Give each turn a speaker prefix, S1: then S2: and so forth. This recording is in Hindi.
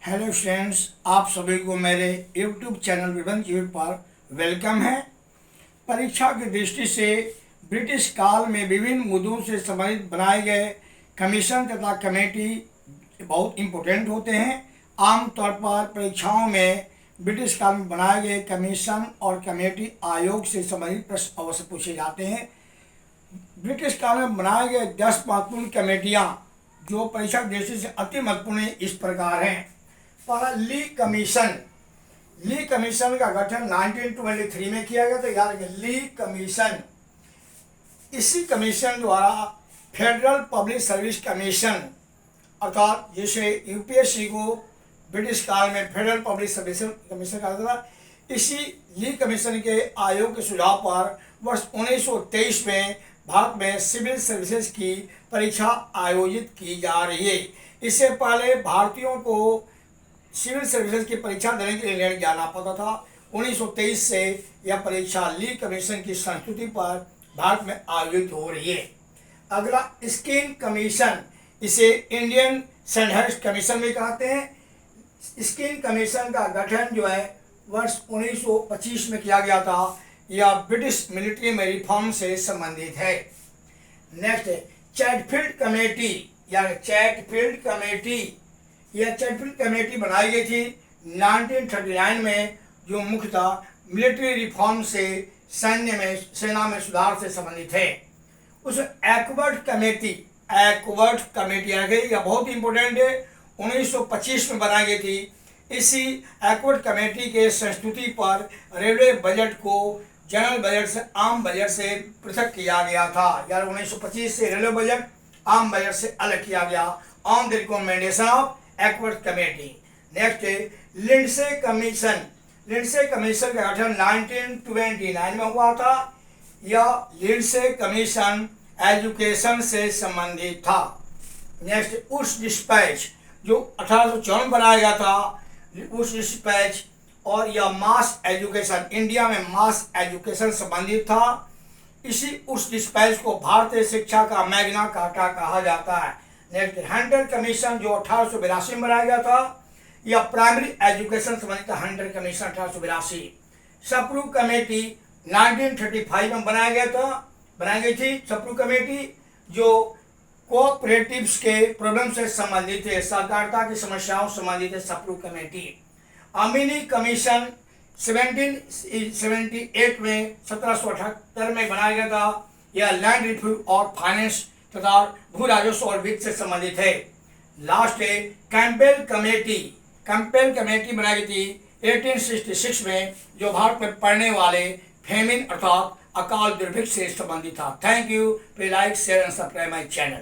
S1: हेलो फ्रेंड्स, आप सभी को मेरे यूट्यूब चैनल विभिन्न जीवन पर वेलकम है। परीक्षा की दृष्टि से ब्रिटिश काल में विभिन्न मुद्दों से संबंधित बनाए गए कमीशन तथा कमेटी बहुत इम्पोर्टेंट होते हैं। आमतौर पर परीक्षाओं में ब्रिटिश काल में बनाए गए कमीशन और कमेटी आयोग से संबंधित प्रश्न अवश्य पूछे जाते हैं। ब्रिटिश काल में बनाए गए 10 महत्वपूर्ण कमेटियाँ जो परीक्षा की दृष्टि से अति महत्वपूर्ण इस प्रकार हैं। पहला, ली कमीशन। ली कमीशन का गठन 1923 में किया गया था। याद रखिए, ली कमीशन। इसी कमीशन द्वारा फेडरल पब्लिक सर्विस कमीशन, अर्थात जिसे यूपीएससी को ब्रिटिश काल में फेडरल पब्लिक सर्विस कमीशन कहा था, इसी ली कमीशन के आयोग के सुझाव पर वर्ष 1923 में भारत में सिविल सर्विसेज की परीक्षा आयोजित की जा रही है। इससे पहले भारतीयों को सिविल सर्विसेज की परीक्षा देने के लिए इंग्लैंड जाना पड़ता था। 1923 से यह परीक्षा ली कमीशन की संस्तुति पर भारत में आयोजित हो रही है। अगला, स्किन कमीशन। इसे इंडियन सैंडहर्स्ट कमीशन भी कहते हैं। स्किन कमीशन का गठन जो है वर्ष 1925 में किया गया था। यह ब्रिटिश मिलिट्री में रिफॉर्म से संबंधित है। नेक्स्ट है चैटफील्ड कमेटी या चैटफील्ड कमेटी। यह चैटफील्ड कमेटी बनाई गई थी 1939 में, जो मुख्यतः मिलिट्री रिफॉर्म से सेना में सुधार से संबंधित है। उस एक्वर्ड कमेटी आ गई, यह बहुत इंपॉर्टेंट है। 1925 में बनाई गई थी। इसी एक्वर्ड कमेटी के संस्तुति पर रेलवे बजट को जनरल बजट से आम बजट से पृथक किया गया था। यार 1925 से रेलवे बजट आम बजट से अलग किया गया on the recommendation of acquired committee. Next है लिंडसे कमीशन। लिंडसे कमीशन का गठन 1929 में हुआ था। यह लिंडसे कमीशन एजुकेशन से संबंधित था। नेक्स्ट उस डिस्पैच, जो 1854 में बनाया गया था। उस डिस्पैच और यह मास एजुकेशन, इंडिया में मास एजुकेशन संबंधित था। इसी उस डिस्पैच को भारतीय शिक्षा का मैग्ना कार्टा कहा जाता है। नेक्स्ट हंटर कमीशन, जो 1882 में बनाया गया था। यह प्राइमरी एजुकेशन संबंधित हंटर कमीशन 1882। सप्रू कमेटी 1935 में बनाई गई थी। सप्रू कमेटी जो कोऑपरेटिव्स के प्रॉब्लम से संबंधित है, सहकारिता की समस्याओं से संबंधित है सप्रू कमेटी। अमीनी कमीशन 1778 में 1778 में बनाया गया था। यह लैंड रिव्यू और फाइनेंस तथा भू राजस्व और वित्त से संबंधित है। लास्ट है कैंपेल कमेटी। कैंपेल कमेटी बनाई गई थी 1866 में, जो भारत में पड़ने वाले फेमिन अर्थात अकाल दुर्भिक्ष से संबंधित था। Thank you. Please like, share and subscribe my channel.